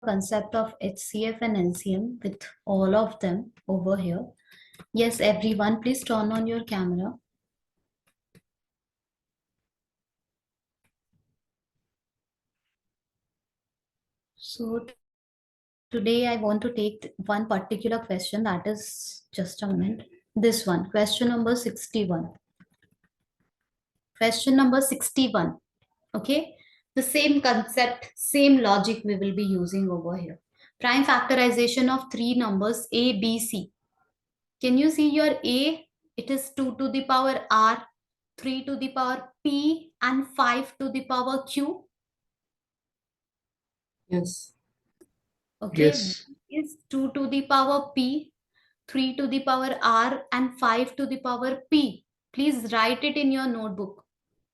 concept of HCF and LCM with all of them over here. Yes, everyone, please turn on your camera. So today I want to take one particular question, that is, just a moment, this one, question number 61. Question number 61. Okay, the same concept, same logic we will be using over here. Prime factorization of three numbers A, B, C. Can you see your A? It is 2 to the power R, 3 to the power P, and 5 to the power Q. Yes. Okay, Yes. is 2 to the power P, 3 to the power R, and 5 to the power P. Please write it in your notebook.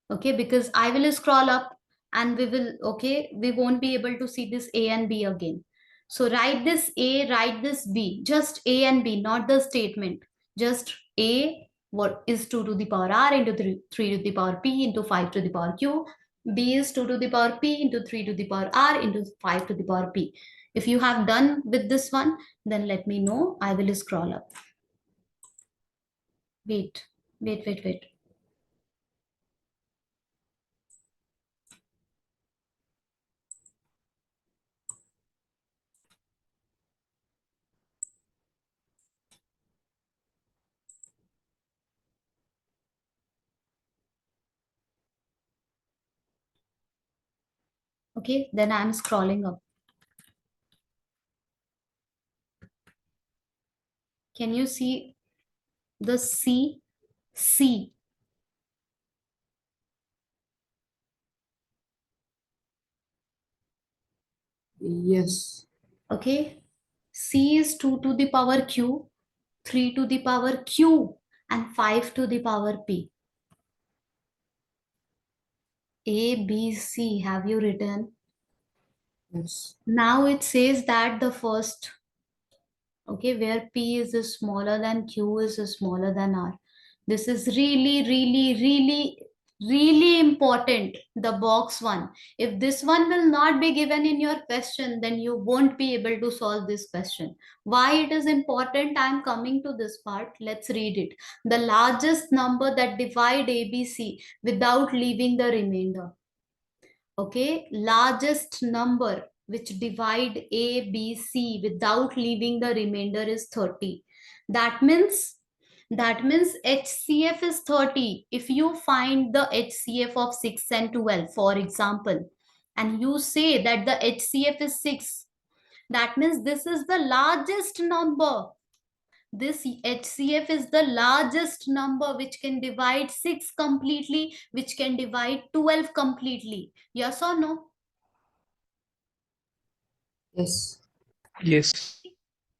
Okay, because I will scroll up and we won't be able to see this A and B again. So write this A, write this B, just A and B, not the statement. Just A, what is 2 to the power R into 3 to the power P into 5 to the power Q. B is 2 to the power P into 3 to the power R into 5 to the power P. If you have done with this one, then let me know. I will scroll up. Wait. Okay, then I'm scrolling up. Can you see the C? C. Yes. Okay. C is 2 to the power Q, 3 to the power Q, and 5 to the power P. A, B, C. Have you written? Yes. Now it says that the first, okay, where P is smaller than Q is smaller than R. This is really important. The box one. If this one will not be given in your question, then you won't be able to solve this question. Why it is important? I am coming to this part. Let's read it. The largest number that divide ABC without leaving the remainder. Okay, largest number which divide A, B, C without leaving the remainder is 30. That means HCF is 30. If you find the HCF of 6 and 12, for example, and you say that the HCF is 6, that means this is the largest number. This HCF is the largest number which can divide 6 completely, which can divide 12 completely. Yes or no? Yes. Yes.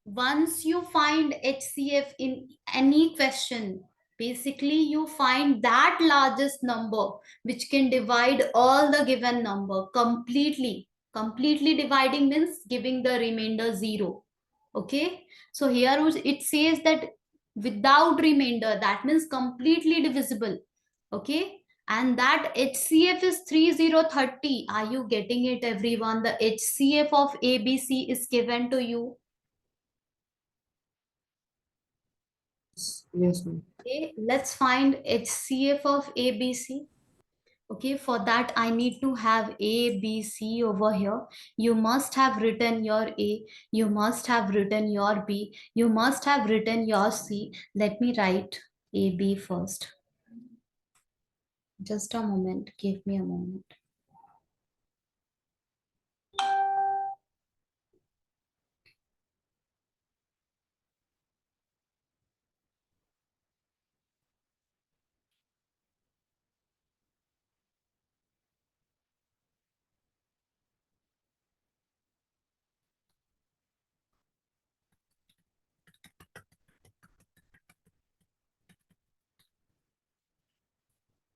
Once you find HCF in any question, basically you find that largest number which can divide all the given number completely. Completely dividing means giving the remainder 0. Okay, so here it says that without remainder, that means completely divisible. Okay, and that HCF is 3030. Are you getting it, everyone? The HCF of ABC is given to you. Yes, ma'am. Okay, let's find HCF of ABC. Okay, for that I need to have A, B, C over here. You must have written your A, you must have written your B, you must have written your C. Let me write AB first. Just a moment, give me a moment.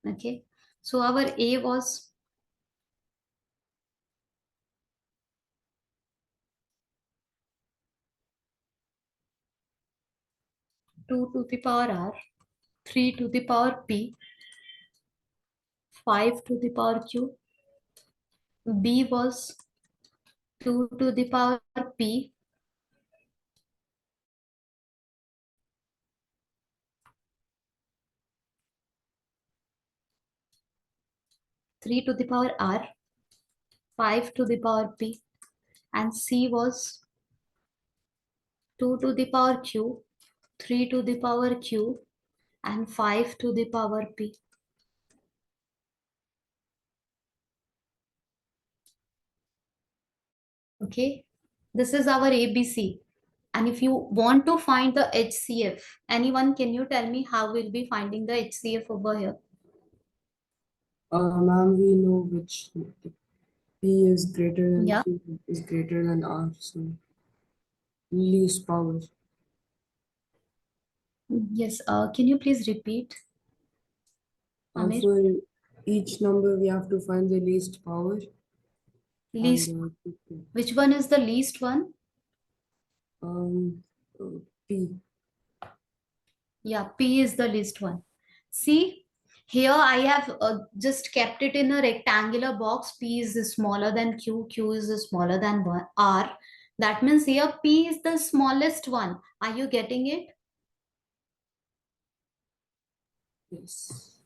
Okay, so our A was 2 to the power R, 3 to the power P, 5 to the power Q. B was 2 to the power p, 3 to the power r, 5 to the power p, and c was 2 to the power q, 3 to the power q, and 5 to the power p. Okay, this is our ABC. And if you want to find the HCF, anyone, can you tell me how we'll be finding the HCF over here? Ma'am, we know which P is greater than Yeah. Q is greater than R, so least power. Yes. Can you please repeat, Amir? For each number, we have to find the least power and Least. Which one is the least one? um, P. Yeah, P is the least one. See, here I have just kept it in a rectangular box. P is smaller than Q. Q is smaller than R. That means here P is the smallest one. Are you getting it? Yes.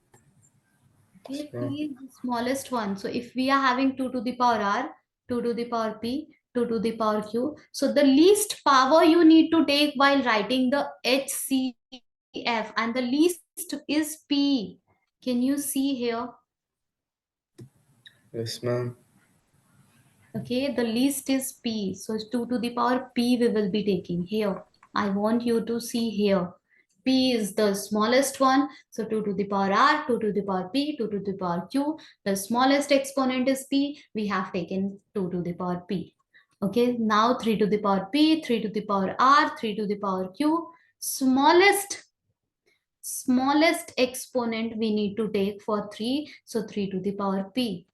Okay, P is the smallest one. So if we are having 2 to the power R, 2 to the power P, 2 to the power Q. So the least power you need to take while writing the HCF, and the least is P. Can you see here? Yes, ma'am. Okay, the least is P. So 2 to the power P we will be taking here. I want you to see here. P is the smallest one. So 2 to the power R, 2 to the power P, 2 to the power Q. The smallest exponent is P. We have taken 2 to the power P. Okay, now 3 to the power P, 3 to the power R, 3 to the power Q. Smallest exponent we need to take for 3. So 3 to the power P.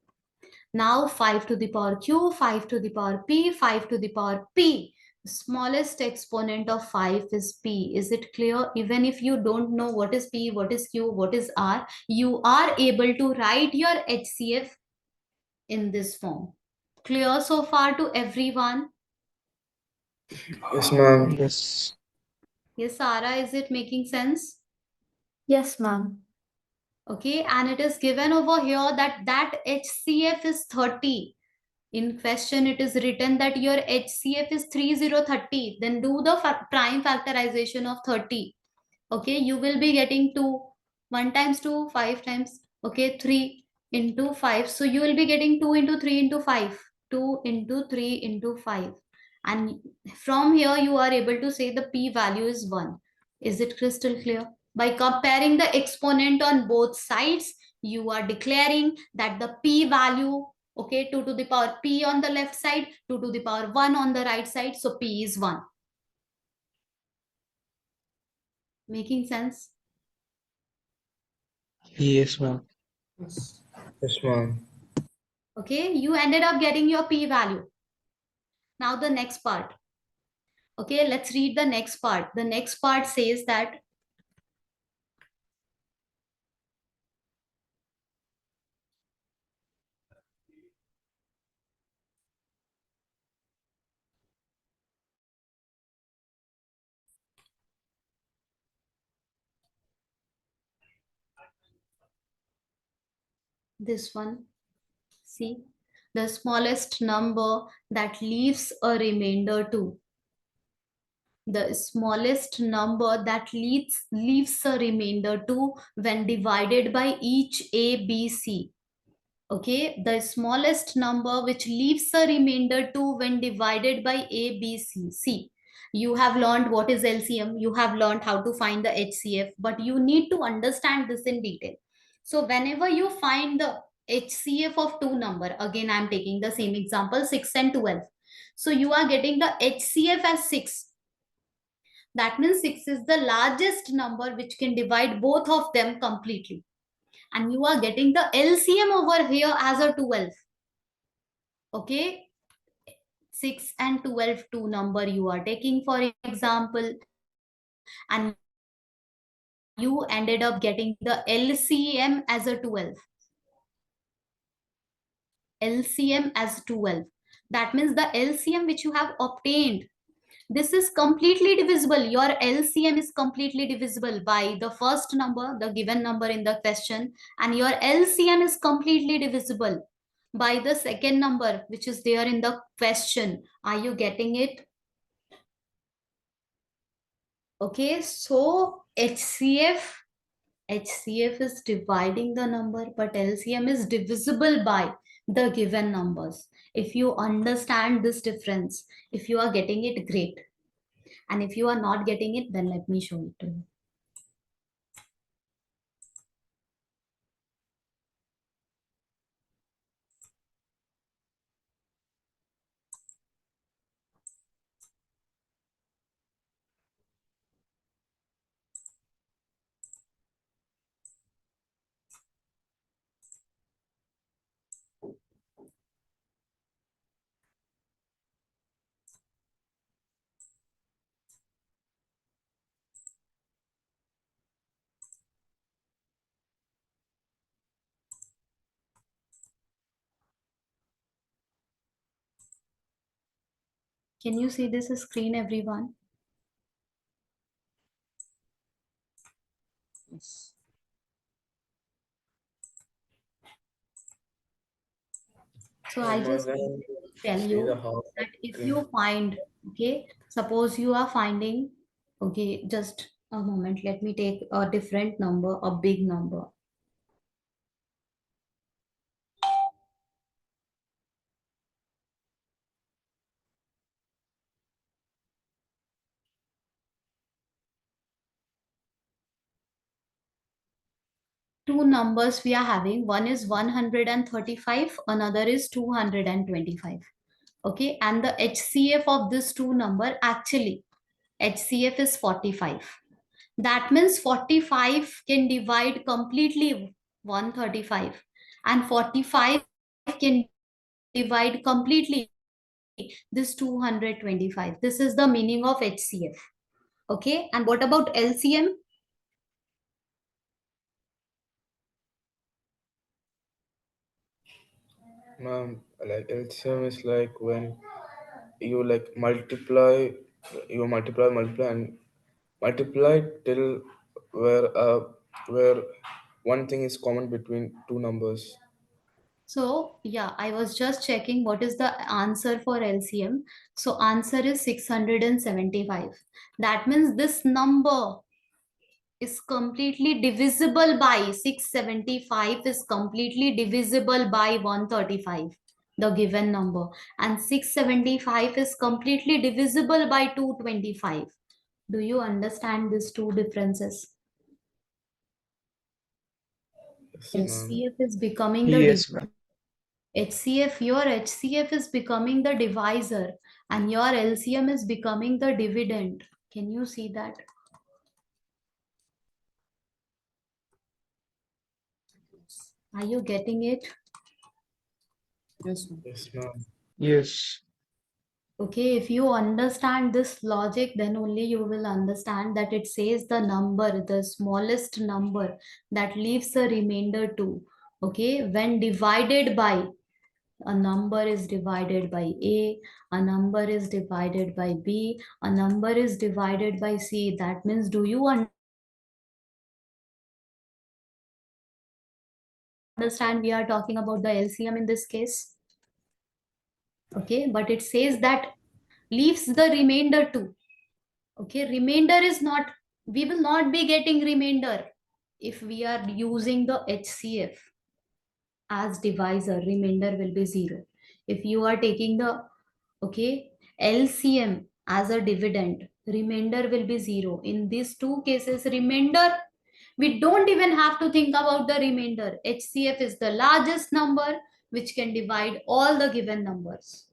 Now 5 to the power q, 5 to the power p, 5 to the power p. The smallest exponent of 5 is p. Is it clear? Even if you don't know what is p, what is q, what is r, you are able to write your HCF in this form. Clear so far to everyone? Yes, ma'am. Yes. Yes, Sarah, is it making sense? Yes, ma'am. Okay, and it is given over here that HCF is 30. In question, it is written that your HCF is 3030. Then do the prime factorization of 30. Okay, you will be getting 2. 1 times 2, 5 times. Okay, 3 into 5. So you will be getting 2 into 3 into 5. 2 into 3 into 5. And from here, you are able to say the p value is 1. Is it crystal clear? By comparing the exponent on both sides, you are declaring that the p value, okay, 2 to the power p on the left side, 2 to the power 1 on the right side. So p is 1. Making sense? Yes, ma'am. Yes. Yes, ma'am. Okay, you ended up getting your p value. Now the next part. Okay, let's read the next part. The next part says that this one, see, the smallest number that leaves a remainder 2. The smallest number that leaves a remainder 2 when divided by each a, b, c. Okay, the smallest number which leaves a remainder 2 when divided by a, b, c. See, you have learned what is LCM, you have learned how to find the HCF, but you need to understand this in detail. So whenever you find the HCF of two number, again I am taking the same example, 6 and 12. So you are getting the HCF as 6. That means 6 is the largest number which can divide both of them completely. And you are getting the LCM over here as a 12. Okay, 6 and 12, two number you are taking for example, and you ended up getting the LCM as a 12. LCM as 12. That means the LCM which you have obtained, this is completely divisible. Your LCM is completely divisible by the first number, the given number in the question, and your LCM is completely divisible by the second number which is there in the question. Are you getting it? Okay, so HCF is dividing the number, but LCM is divisible by the given numbers. If you understand this difference, if you are getting it, great. And if you are not getting it, then let me show it to you. Can you see this screen, everyone? Yes. So I just Then tell see the you half that if screen. you find, okay, suppose you are finding, okay, just a moment, let me take a different number, a big number. Two numbers we are having, one is 135, another is 225. Okay, and the HCF of this two number, actually HCF is 45. That means 45 can divide completely 135, and 45 can divide completely this 225. This is the meaning of HCF. Okay, and what about LCM? Ma'am, like LCM is like when you like multiply, and multiply till where one thing is common between two numbers. So yeah, I was just checking what is the answer for LCM. So answer is 675. That means this number is completely divisible by 675 is completely divisible by 135, the given number, and 675 is completely divisible by 225. Do you understand these two differences? Yes, ma'am. HCF is becoming the Yes, ma'am. HCF, your HCF is becoming the divisor, and your LCM is becoming the dividend. Can you see that? Are you getting it? Yes, ma'am. Yes, ma'am. Yes. Okay, if you understand this logic, then only you will understand that it says the number, the smallest number that leaves the remainder 2. Okay, when divided by, a number is divided by a number is divided by B, a number is divided by C. That means, do you understand we are talking about the LCM in this case? Okay, but it says that leaves the remainder 2. Okay, remainder is not, we will not be getting remainder if we are using the HCF as divisor. Remainder will be 0. If you are taking the, okay, LCM as a dividend, remainder will be 0. In these two cases, remainder, we don't even have to think about the remainder. HCF is the largest number which can divide all the given numbers.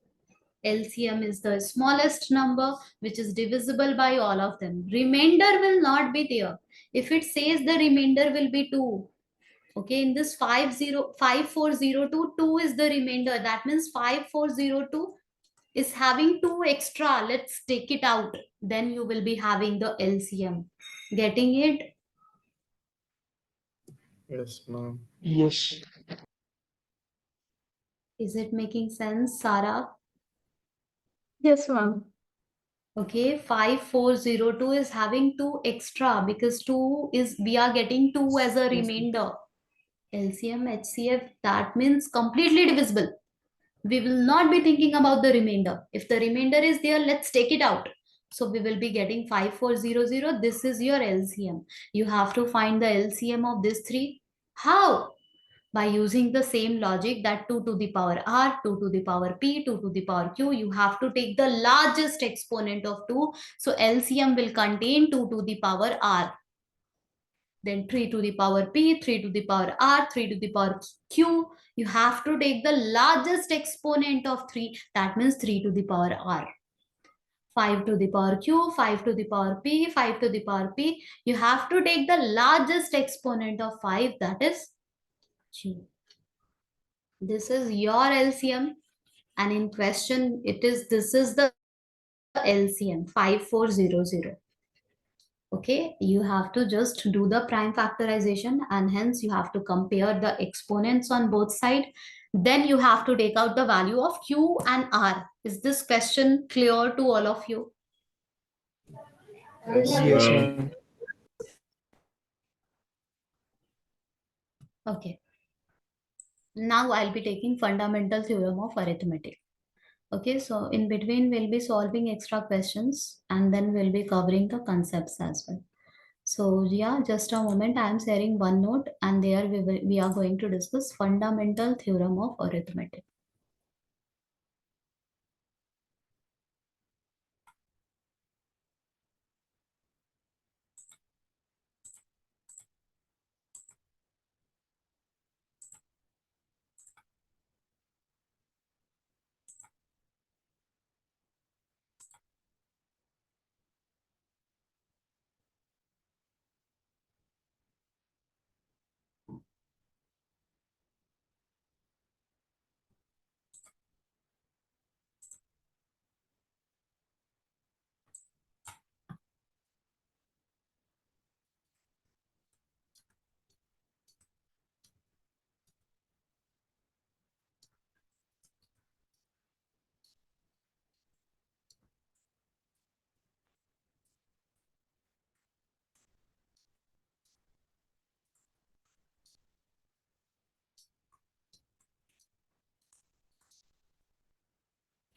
LCM is the smallest number which is divisible by all of them. Remainder will not be there. If it says the remainder will be 2, okay, in this 5402, 2 is the remainder. That means 5402 is having 2 extra. Let's take it out. Then you will be having the LCM. Getting it? Yes, ma'am. Yes. Is it making sense, Sarah? Yes, ma'am. Okay, 5402 is having 2 extra because 2 is, we are getting 2 as a Yes, ma'am. remainder. LCM, HCF, that means completely divisible. We will not be thinking about the remainder. If the remainder is there, let's take it out. So we will be getting 5400. This is your LCM. You have to find the LCM of these three. How? By using the same logic that 2 to the power r, 2 to the power p, 2 to the power q, you have to take the largest exponent of 2. So LCM will contain 2 to the power r. Then 3 to the power p, 3 to the power r, 3 to the power q. You have to take the largest exponent of 3. That means 3 to the power r. 5 to the power q, 5 to the power p, 5 to the power p. You have to take the largest exponent of 5. That is q. This is your LCM. And in question, this is the LCM 5400. Okay, you have to just do the prime factorization, and hence you have to compare the exponents on both sides. Then you have to take out the value of q and r. Is this question clear to all of you? Yes, Yes, ma'am. ma'am. Okay, now I'll be taking fundamental theorem of arithmetic. Okay, so in between we'll be solving extra questions and then we'll be covering the concepts as well. So yeah, just a moment. I am sharing one note, and there we are going to discuss fundamental theorem of arithmetic.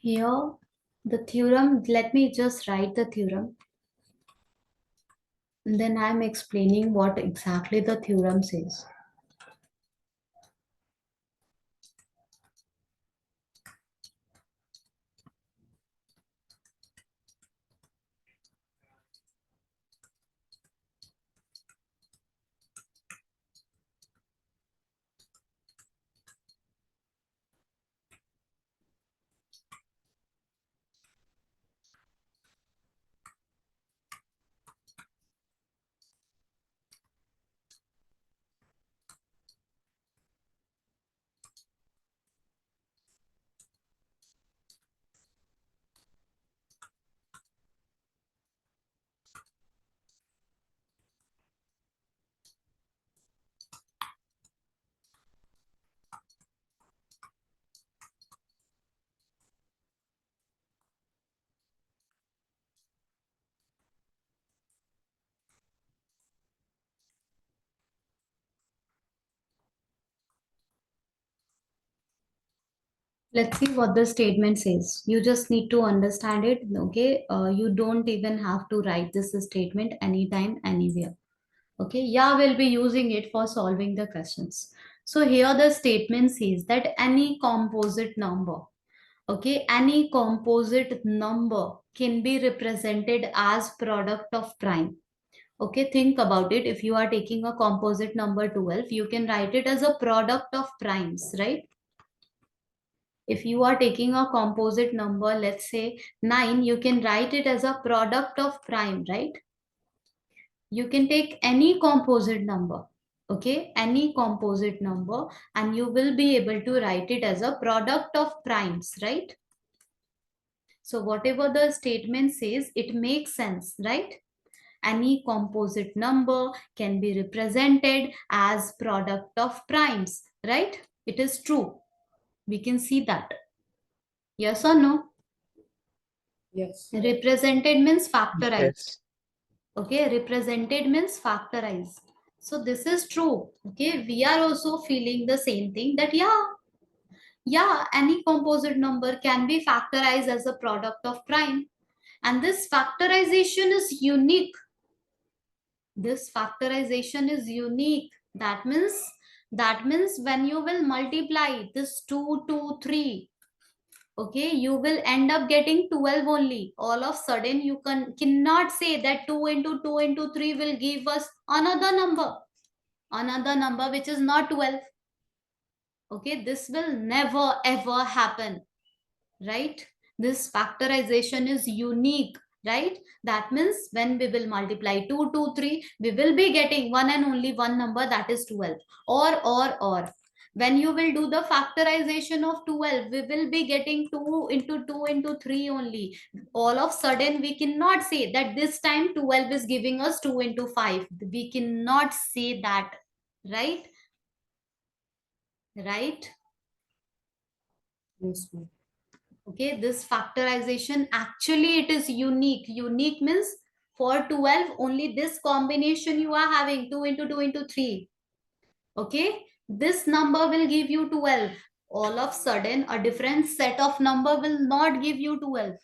Here, the theorem. Let me just write the theorem. Then I am explaining what exactly the theorem says. Let's see what the statement says. You just need to understand it. Okay, you don't even have to write this statement anytime, anywhere. Okay, yeah, we'll be using it for solving the questions. So here the statement says that any composite number, okay, any composite number can be represented as product of prime. Okay, think about it. If you are taking a composite number 12, you can write it as a product of primes, right? If you are taking a composite number, let's say 9, you can write it as a product of prime, right? You can take any composite number, okay, any composite number, and you will be able to write it as a product of primes, right? So whatever the statement says, it makes sense, right? Any composite number can be represented as product of primes, right? It is true. We can see that. Yes or no? Yes. Represented means factorized. Yes. Okay, represented means factorized. So this is true. Okay, we are also feeling the same thing, that yeah, any composite number can be factorized as a product of prime, and this factorization is unique. This factorization is unique. That means when you will multiply this 2 2 3, okay, you will end up getting 12 only. All of sudden you cannot say that 2 into 2 into 3 will give us another number which is not 12. Okay, this will never ever happen, right? This factorization is unique, right? That means when we will multiply 2 2 3, we will be getting one and only one number, that is 12. Or when you will do the factorization of 12, we will be getting 2 into 2 into 3 only. All of sudden we cannot say that this time 12 is giving us 2 into 5. We cannot say that, right? Right? Yes, ma'am. Okay, this factorization actually it is unique. Unique means for 12 only this combination you are having, 2 into 2 into 3. Okay, this number will give you 12. All of sudden a different set of number will not give you 12.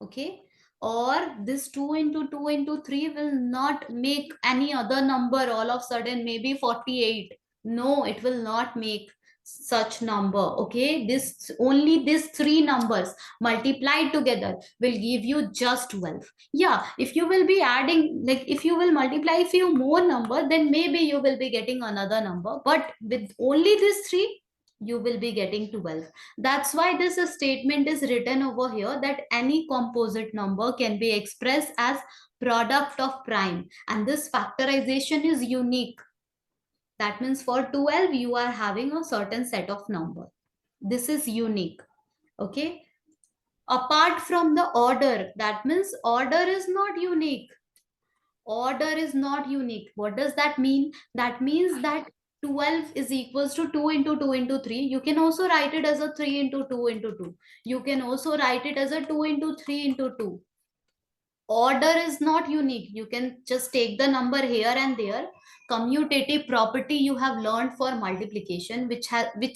Okay, or this 2 into 2 into 3 will not make any other number all of sudden, maybe 48. No, it will not make such number. Okay, this only these three numbers multiplied together will give you just 12. Yeah, if you will be adding, like if you will multiply few more number, then maybe you will be getting another number, but with only these three you will be getting 12. That's why this statement is written over here, that any composite number can be expressed as product of prime, and this factorization is unique. That means for 12 you are having a certain set of number. This is unique. Okay, apart from the order, that means order is not unique. Order is not unique. What does that mean? That means that 12 is equals to 2 into 2 into 3. You can also write it as a 3 into 2 into 2. You can also write it as a 2 into 3 into 2. Order is not unique. You can just take the number here and there. Commutative property you have learned for multiplication, which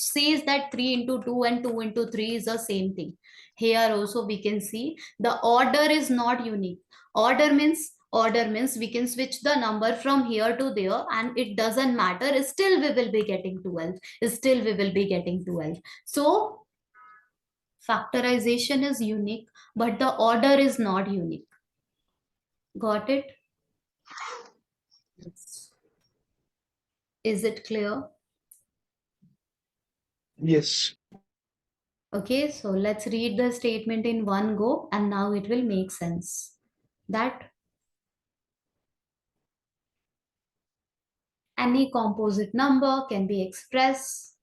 says that 3 into 2 and 2 into 3 is the same thing. Here also we can see the order is not unique. Order means we can switch the number from here to there and it doesn't matter, still we will be getting 12. Still we will be getting 12. So factorization is unique, but the order is not unique. Got it? Yes. Is it clear? Yes. Okay, so let's read the statement in one go and now it will make sense. That any composite number can be expressed,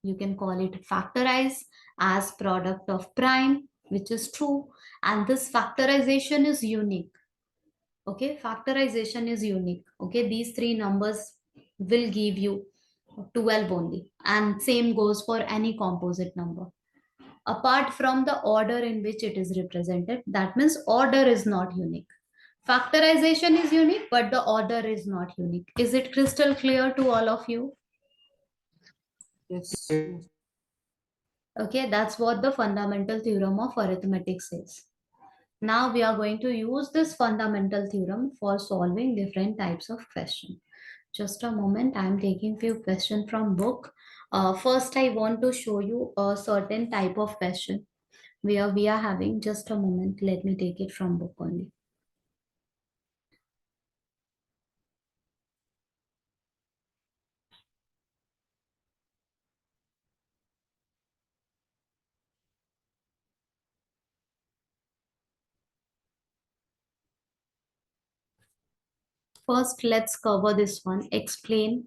you can call it factorized, as product of prime, which is true, and this factorization is unique. Okay, factorization is unique. Okay, these three numbers will give you 12 only, and same goes for any composite number. Apart from the order in which it is represented, that means order is not unique. Factorization is unique, but the order is not unique. Is it crystal clear to all of you? Yes. Yes. Okay, that's what the fundamental theorem of arithmetic says. Now we are going to use this fundamental theorem for solving different types of questions. Just a moment, I am taking few questions from book. First, I want to show you a certain type of question where we are having, just a moment, let me take it from book only. First, let's cover this one. Explain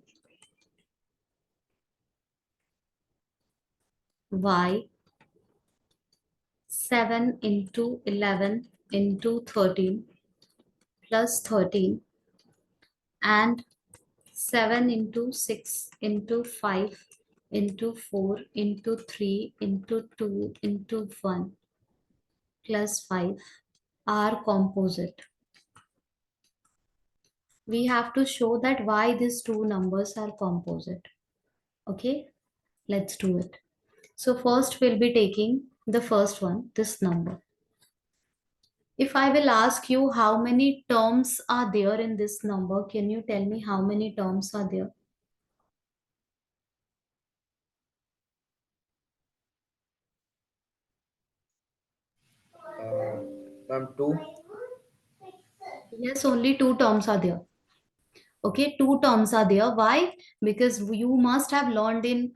why 7 into 11 into 13 plus 13 and 7 into 6 into 5 into 4 into 3 into 2 into 1 plus 5 are composite. We have to show that why these two numbers are composite. Okay, let's do it. So first we'll be taking the first one, this number. If I will ask you how many terms are there in this number, can you tell me how many terms are there? Ma'am, 2. Yes, only two terms are there. Okay, two terms are there. Why? Because you must have learned in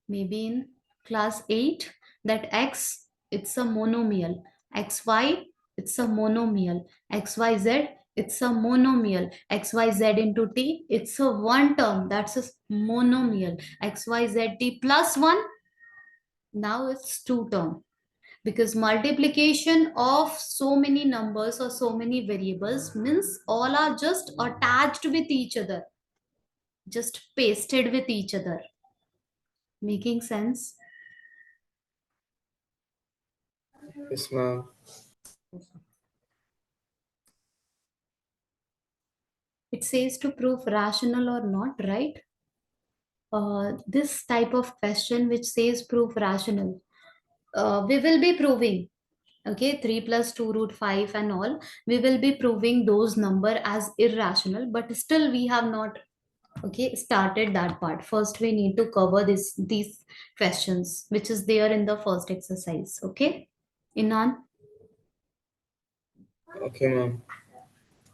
maybe in class 8 that x it's a monomial, xy it's a monomial, xyz it's a monomial, xyz into t it's a one term, that's a monomial, xyzt plus 1, now it's two term. Because multiplication of so many numbers or so many variables means all are just attached with each other, just pasted with each other. Making sense? Yes, ma'am. It says to prove rational or not, right? This type of question which says prove rational, we will be proving, okay, 3 plus 2 root 5 and all, we will be proving those number as irrational, but still we have not, okay, started that part. First we need to cover these questions which is there in the first exercise. Okay, Inan? Okay, ma'am.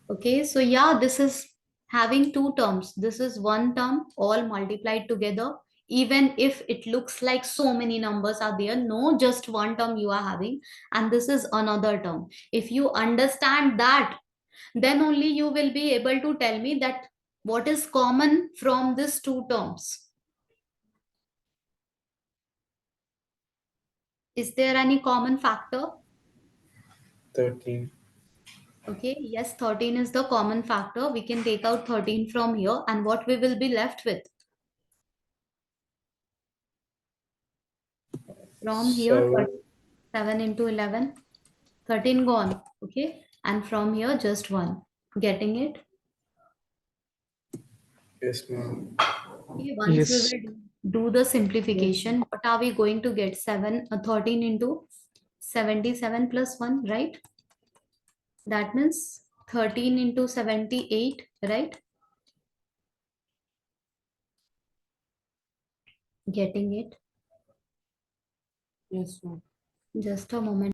Okay, so yeah, this is having two terms. This is one term all multiplied together. Even if it looks like so many numbers are there, no, just one term you are having, and this is another term. If you understand that, then only you will be able to tell me that what is common from these two terms. Is there any common factor? 13. Okay, yes, 13 is the common factor. We can take out 13 from here, and what we will be left with? From here, 7. 7 into 11, 13 gone. Okay, and from here, just 1. Getting it? Yes, ma'am. Okay, once we Yes. will do the Yes. simplification, what are we going to get? 13 into 77 plus 1, right? That means 13 into 78, right? Getting it? Yes, ma'am. Just a moment.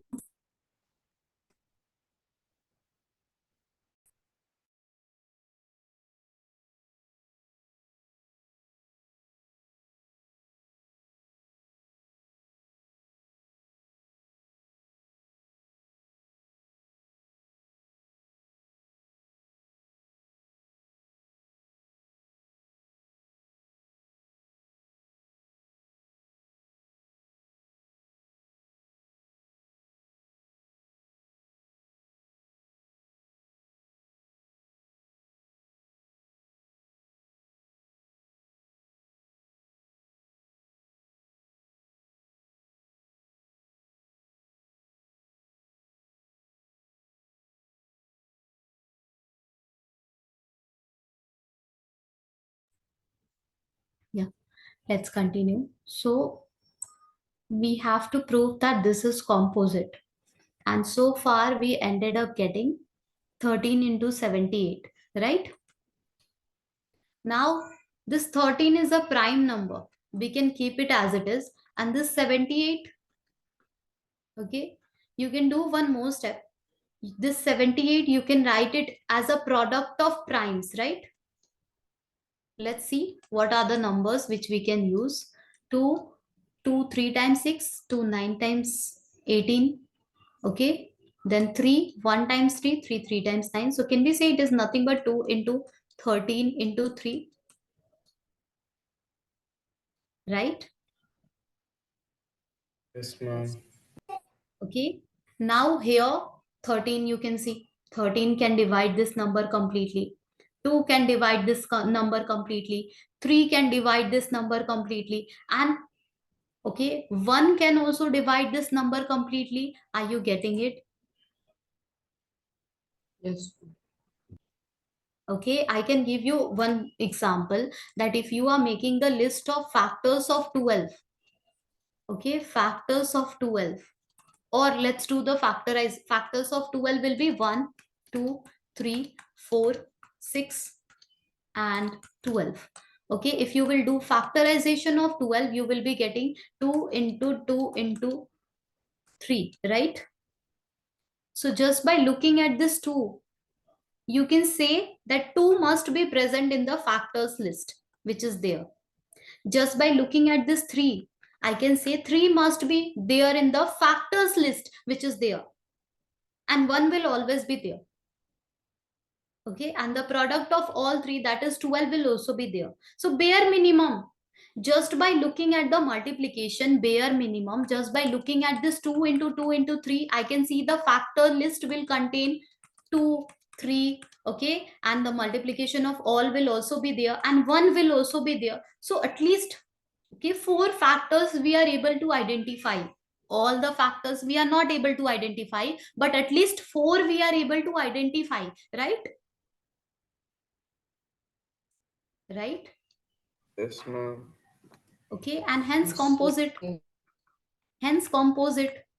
Yeah, let's continue. So we have to prove that this is composite. And so far we ended up getting 13 into 78, right? Now this 13 is a prime number. We can keep it as it is. And this 78, okay, you can do one more step. This 78, you can write it as a product of primes, right? Let's see what are the numbers which we can use. 2, 2, 3 times 6, 2, 9 times 18. Okay, then 3, 1 times 3, 3, 3 times 9. So can we say it is nothing but 2 into 13 into 3, right? Yes, ma'am. Okay, now here 13 you can see 13 can divide this number completely. 2 can divide this number completely. 3 can divide this number completely. And okay, 1 can also divide this number completely. Are you getting it? Yes. Okay, I can give you one example, that if you are making the list of factors of 12, okay, factors of 12, or let's do the factorize. Factors of 12 will be 1, 2, 3, 4, 6 and 12. Okay, if you will do factorization of 12, you will be getting 2 into 2 into 3, right? So just by looking at this 2, you can say that 2 must be present in the factors list, which is there. Just by looking at this 3, I can say 3 must be there in the factors list, which is there. And 1 will always be there. Okay, and the product of all 3, that is 12, will also be there. So bare minimum, just by looking at the multiplication, bare minimum, just by looking at this 2 into 2 into 3, I can see the factor list will contain 2, 3, okay, and the multiplication of all will also be there, and 1 will also be there. So at least, okay, 4 factors we are able to identify. All the factors we are not able to identify, but at least 4 we are able to identify, right? Right? Yes, ma'am. Okay, and hence Yes. composite, Yes.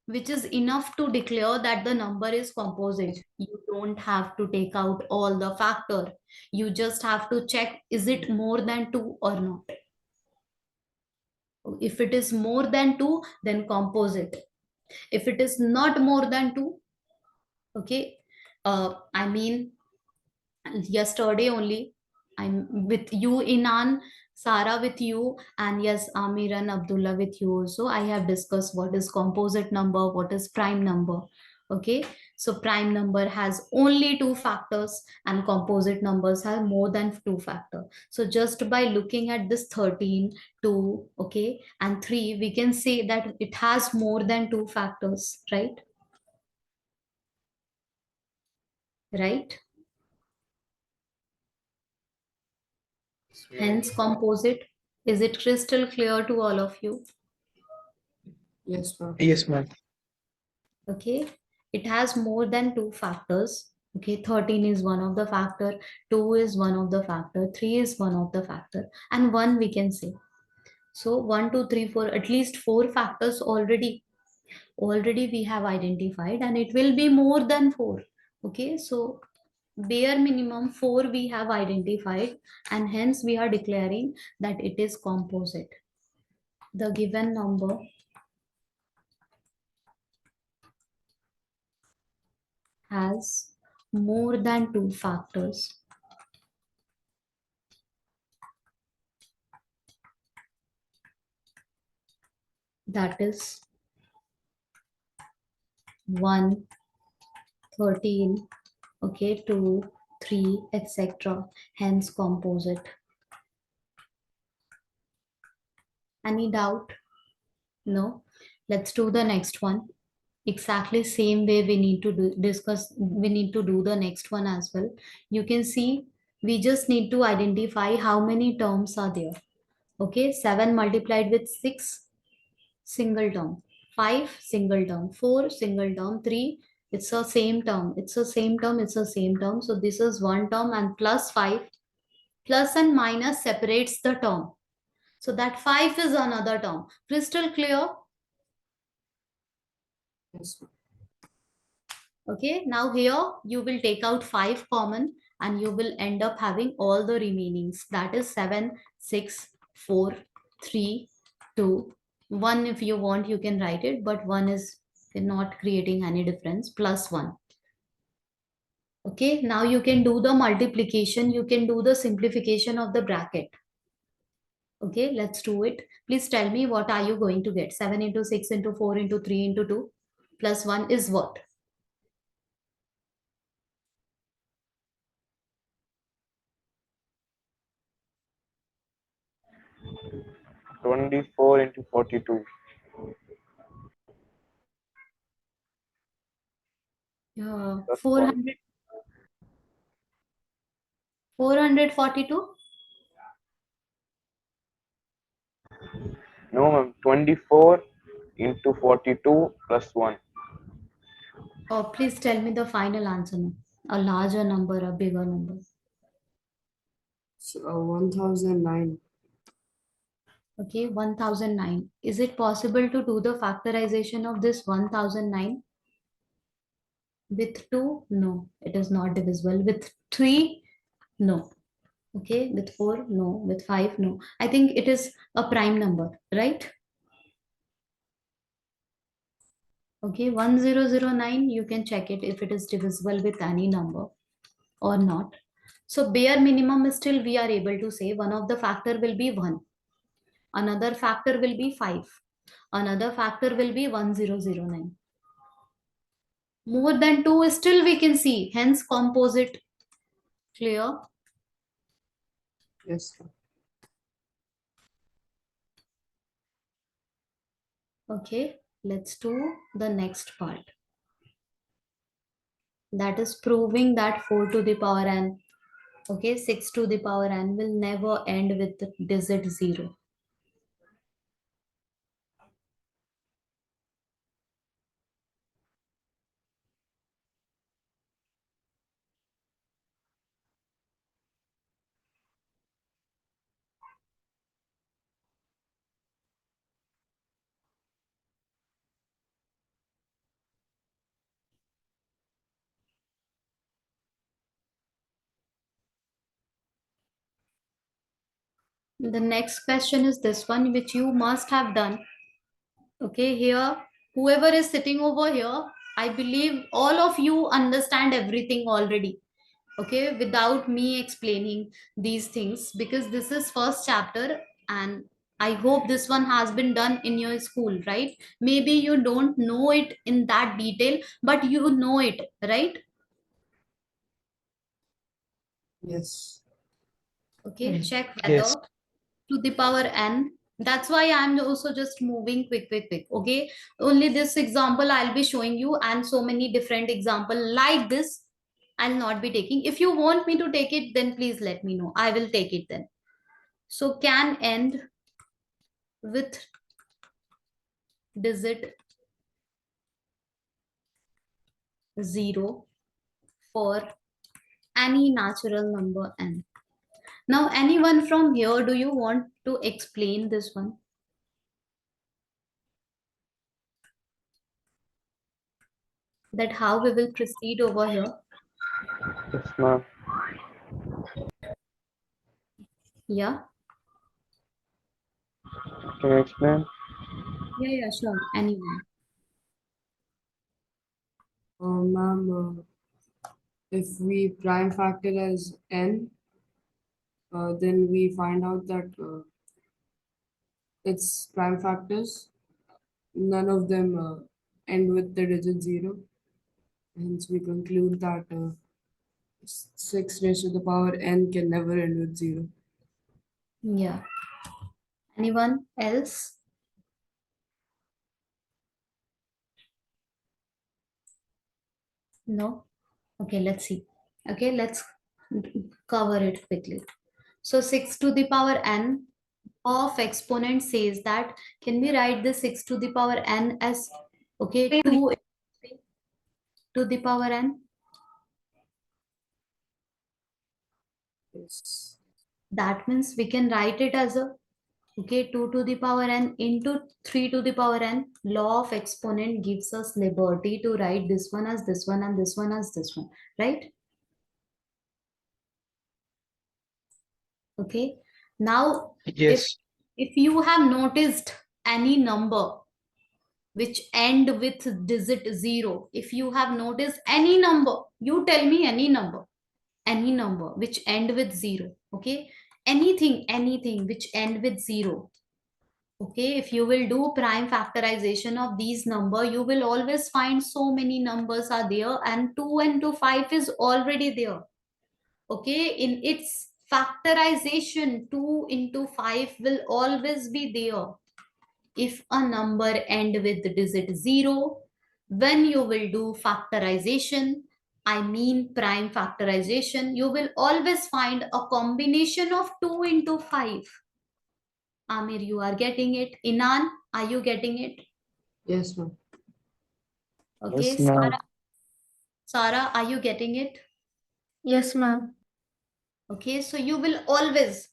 which is enough to declare that the number is composite. You don't have to take out all the factor. You just have to check, is it more than 2 or not? If it is more than 2, then composite. If it is not more than 2, okay, I mean, yesterday only, I'm with you, Inan, Sarah with you, and yes, Amir and Abdullah with you also. I have discussed what is composite number, what is prime number. Okay, so prime number has only 2 factors and composite numbers have more than 2 factors. So just by looking at this 13, 2, okay, and 3, we can say that it has more than 2 factors, right? Right? Yes, ma'am. Hence composite. Is it crystal clear to all of you? Yes, ma'am. Yes, ma'am. Okay, it has more than 2 factors. Okay, 13 is one of the factor, 2 is one of the factor, 3 is one of the factor, and 1 we can say. So 1, 2, 3, 4, at least 4 factors already we have identified, and it will be more than 4. Okay, so bare minimum 4 we have identified, and hence we are declaring that it is composite. The given number has more than 2 factors, that is 1, 13, okay, 2, 3, etc. Hence composite. Any doubt? No? Let's do the next one. Exactly same way we need to we need to do the next one as well. You can see we just need to identify how many terms are there. Okay, 7 multiplied with 6, single term. 5, single term. 4, single term. 3, it's a same term. It's a same term. It's a same term. So this is one term, and plus 5. Plus and minus separates the term. So that 5 is another term. Crystal clear? Yes, ma'am. Okay, now here you will take out 5 common, and you will end up having all the remainings. That is 7, 6, 4, 3, 2, 1. If you want, you can write it, but 1 is not creating any difference, plus 1. Okay, now you can do the multiplication. You can do the simplification of the bracket. Okay, let's do it. Please tell me, what are you going to get? 7 into 6 into 4 into 3 into 2 plus 1 is what? 24 into 42. That's 1. 400, 442? No, ma'am. 24 into 42 plus 1. Oh, please tell me the final answer now. A larger number, a bigger number. So, 1009. Okay, 1009. Is it possible to do the factorization of this 1009? With 2? No, it is not divisible. With 3? No. Okay, with 4? No. With 5? No. I think it is a prime number, right? Okay, 1009, you can check it if it is divisible with any number or not. So bare minimum is still we are able to say one of the factor will be 1. Another factor will be 5. Another factor will be 1009. More than 2 is still we can see, hence composite. Clear? Yes, sir. Okay, let's do the next part. That is proving that 4 to the power n, okay, 6 to the power n will never end with the digit 0. The next question is this one, which you must have done. Okay, here, whoever is sitting over here, I believe all of you understand everything already. Okay, without me explaining these things, because this is first chapter and I hope this one has been done in your school, right? Maybe you don't know it in that detail, but you know it, right? Yes. Okay, check whether Yes. to the power n. That's why I'm also just moving quick. Okay, only this example I'll be showing you, and so many different example like this I'll not be taking. If you want me to take it, then please let me know, I will take it then. So can end with digit 0 for any natural number n. Now anyone from here, do you want to explain this one, that how we will proceed over here? Yes, ma'am. Yeah. Can you explain? Yeah, sure, anyone. Ma'am, if we prime factor as n, then we find out that its prime factors, none of them end with the digit 0. Hence, we conclude that 6 raised to the power n can never end with 0. Yeah. Anyone else? No? Okay, let's see. Okay, let's cover it quickly. So 6 to the power n of exponent says that, can we write the 6 to the power n as, okay, 2 to the power n? Yes. That means we can write it as a, okay, 2 to the power n into 3 to the power n. Law of exponent gives us liberty to write this one as this one and this one as this one, right? Okay. Now, if Yes. if you have noticed any number which end with digit 0, if you have noticed any number, you tell me any number which end with 0. Okay, anything which end with 0. Okay, if you will do prime factorization of these number, you will always find so many numbers are there, and 2 and 2 5 is already there. Okay, in its factorization, 2 into 5 will always be there. If a number end with the digit 0, when you will do factorization, I mean prime factorization, you will always find a combination of 2 into 5. Amir, you are getting it. Inan, are you getting it? Yes, ma'am. Okay, Yes, ma'am. Sarah, are you getting it? Yes, ma'am. Okay, so you will always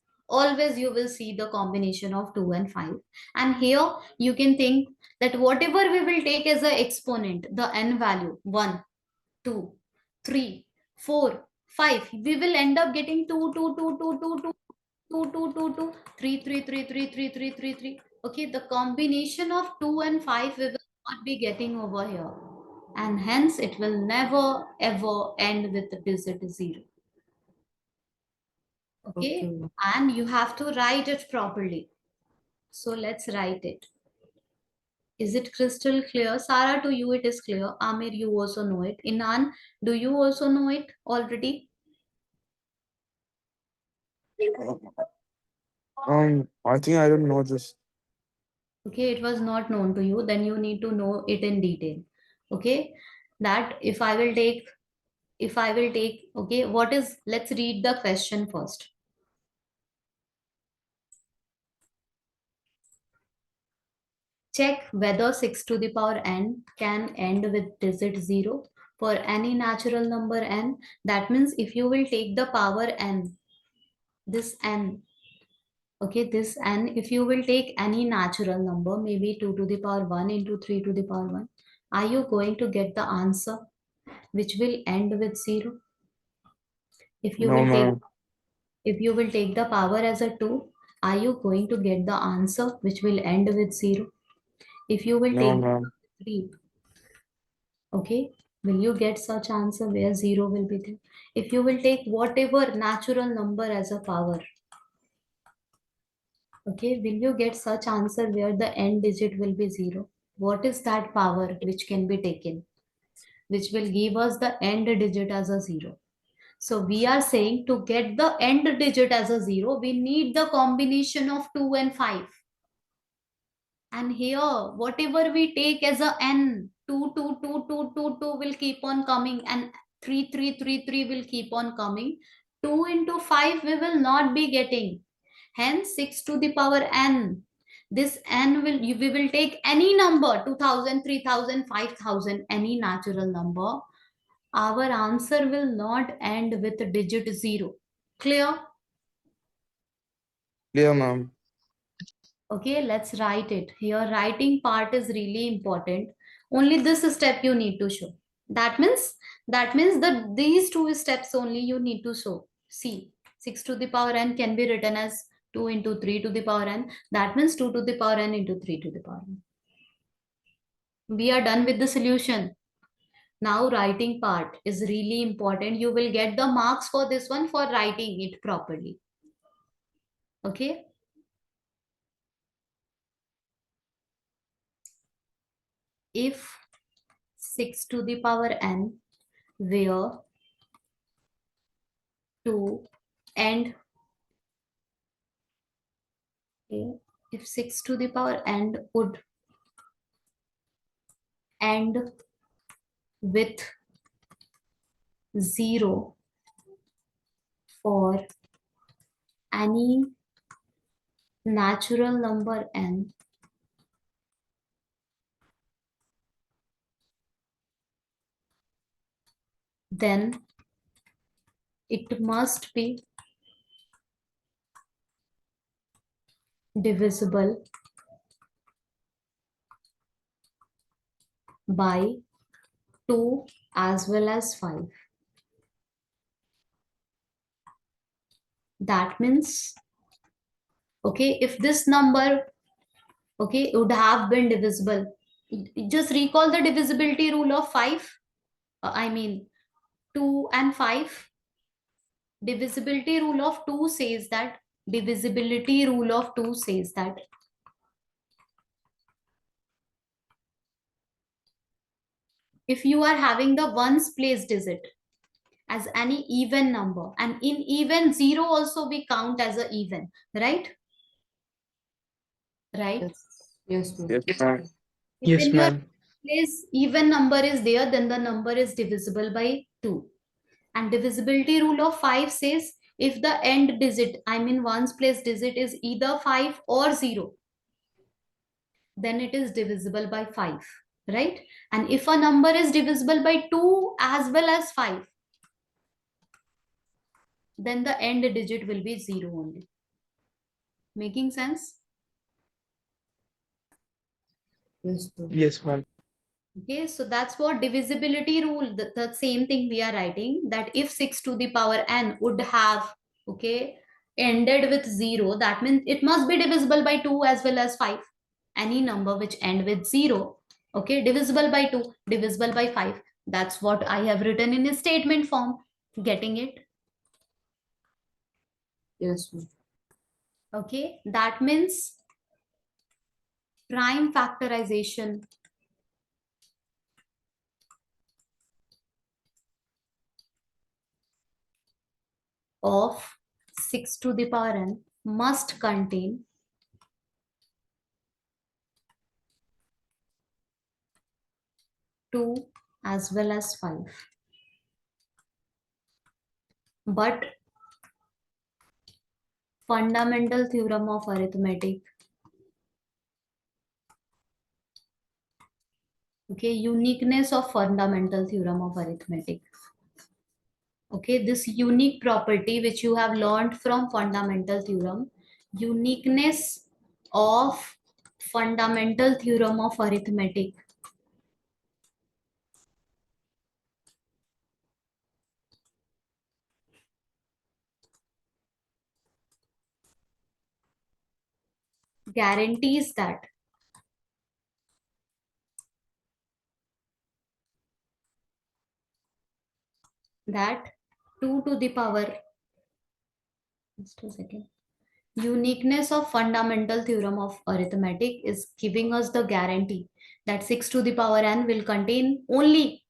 you will see the combination of 2 and 5. And here you can think that whatever we will take as a exponent, the n value 1, 2, 3, 4, 5, we will end up getting 2, 2, 2, 2, 2, 2, 2, 2, 2, 2, 3, 3, 3, 3, 3, 3, 3, 3. Okay, the combination of 2 and 5 we will not be getting over here. And hence it will never ever end with the digit 0. Okay, Okay. and you have to write it properly. So let's write it. Is it crystal clear? Sarah, to you it is clear. Amir, you also know it. Inan, do you also know it already? I think I don't know this. Okay, it was not known to you, then you need to know it in detail. Okay, that if I will take, okay, what is, let's read the question first. Check whether 6 to the power n can end with digit 0 for any natural number n. That means if you will take the power n, this n, okay, this n, if you will take any natural number, maybe 2 to the power 1 into 3 to the power 1, are you going to get the answer which will end with 0? If you No, will take, ma'am. if you will take the power as a 2, are you going to get the answer which will end with 0? If you will No, take ma'am. 3, okay, will you get such answer where 0 will be there? If you will take whatever natural number as a power, okay, will you get such answer where the end digit will be 0? What is that power which can be taken, which will give us the end digit as a 0? So we are saying to get the end digit as a 0, we need the combination of 2 and 5. And here, whatever we take as a n, 2, 2, 2, 2, 2, 2 will keep on coming, and 3, 3, 3, 3 will keep on coming. 2 into 5 we will not be getting. Hence, 6 to the power n. This n will, we will take any number, 2000, 3000, 5000, any natural number. Our answer will not end with digit 0. Clear? Clear, ma'am. Okay, let's write it. Here, writing part is really important. Only this step you need to show. That means that these two steps only you need to show. See, 6 to the power n can be written as 2 into 3 to the power n. That means 2 to the power n into 3 to the power n. We are done with the solution. Now writing part is really important. You will get the marks for this one for writing it properly. Okay. If 6 to the power n where to end, okay, if 6 to the power n would end with 0 for any natural number n, then it must be divisible by 2 as well as 5. That means, okay, if this number, okay, would have been divisible, just recall the divisibility rule of 5. I mean 2 and 5. Divisibility rule of 2 says that, divisibility rule of 2 says that if you are having the ones place digit as any even number, and in even 0 also we count as a even, right? Right. Yes. Yes, ma'am. Yes, ma'am. Yes, When your ma'am. place even number is there, then the number is divisible by 2. And divisibility rule of 5 says if the end digit, I mean ones place digit, is either 5 or 0, then it is divisible by 5, right? And if a number is divisible by 2 as well as 5, then the end digit will be 0 only. Making sense? Yes, ma'am. Yes, ma'am. Okay, so that's what divisibility rule, the same thing we are writing, that if 6 to the power n would have, okay, ended with 0, that means it must be divisible by 2 as well as 5. Any number which end with 0, okay, divisible by 2, divisible by 5. That's what I have written in a statement form. Getting it? Yes, ma'am. Okay, that means prime factorization of 6 to the power n must contain 2 as well as 5. But fundamental theorem of arithmetic, okay, uniqueness of fundamental theorem of arithmetic, okay, this unique property which you have learned from fundamental theorem, uniqueness of fundamental theorem of arithmetic guarantees that 2 to the power, just a second, uniqueness of fundamental theorem of arithmetic is giving us the guarantee that 6 to the power n will contain only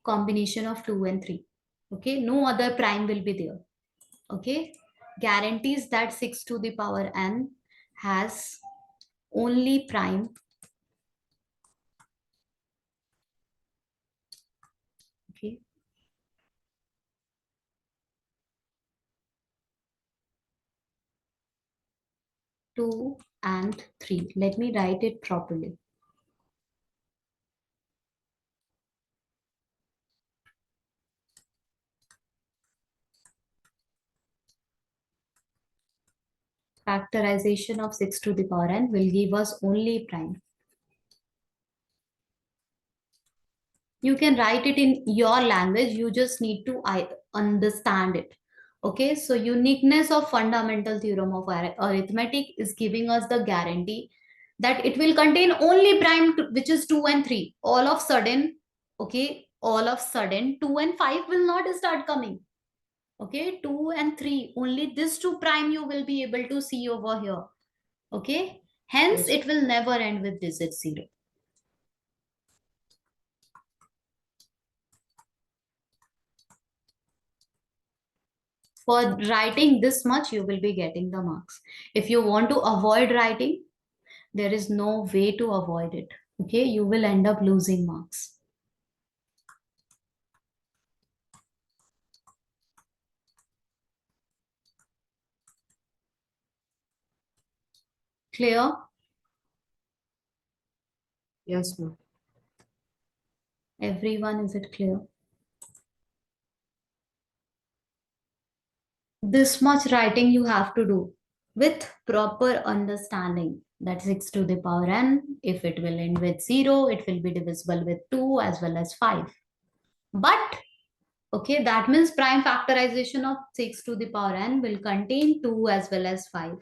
combination of 2 and 3. Okay, no other prime will be there. Okay, guarantees that 6 to the power n has only prime. Okay, 2 and 3. Let me write it properly. Factorization of 6 to the power n will give us only prime. You can write it in your language, you just need to understand it. Okay, so uniqueness of fundamental theorem of arithmetic is giving us the guarantee that it will contain only prime which is 2 and 3. All of sudden, okay, all of sudden 2 and 5 will not start coming. Okay, 2 and 3, only this 2 prime you will be able to see over here. Okay, hence Yes. it will never end with digit 0. For writing this much, you will be getting the marks. If you want to avoid writing, there is no way to avoid it. Okay, you will end up losing marks. Clear? Yes, ma'am. Everyone, is it clear? This much writing you have to do with proper understanding that 6 to the power n, if it will end with 0, it will be divisible with 2 as well as 5. But okay, that means prime factorization of 6 to the power n will contain 2 as well as 5.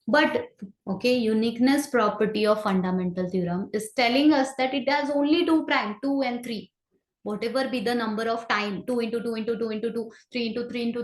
But okay, uniqueness property of fundamental theorem is telling us that it has only 2 prime, 2 and 3. Whatever be the number of time, 2 into 2 into 2 into 2, 3 into 3 into